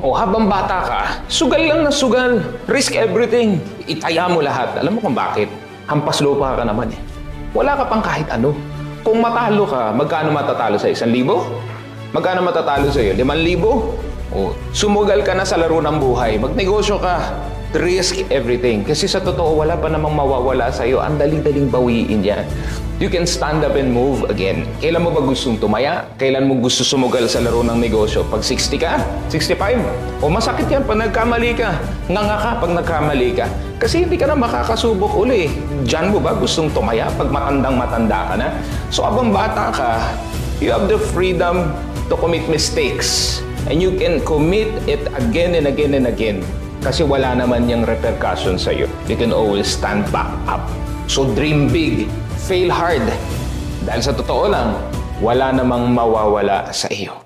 O habang bata ka, sugal lang na sugal. Risk everything. Itaya mo lahat. Alam mo kung bakit? Hampas lupa ka naman eh. Wala ka pang kahit ano. Kung matalo ka, magkano matatalo sa 1,000? Magkano matatalo sa iyo? 5,000? O, sumugal ka na sa laro ng buhay. Magnegosyo ka. Risk everything. Kasi sa totoo, wala pa namang mawawala sa iyo. Ang daling-daling bawiin yan. You can stand up and move again. Kailan mo ba gustong tumaya? Kailan mo gusto sumugal sa laro ng negosyo? Pag 60 ka? 65? O masakit yan pag nagkamali ka. Nganga ka pag nagkamali ka. Kasi hindi ka na makakasubok uli. Diyan mo ba gustong tumaya pag matandang-matanda ka na? So habang bata ka, you have the freedom to commit mistakes. And you can commit it again and again and again. Kasi wala naman yung repercussion sa'yo. You can always stand back up. So dream big. Fail hard. Dahil sa totoo lang, wala namang mawawala sa iyo.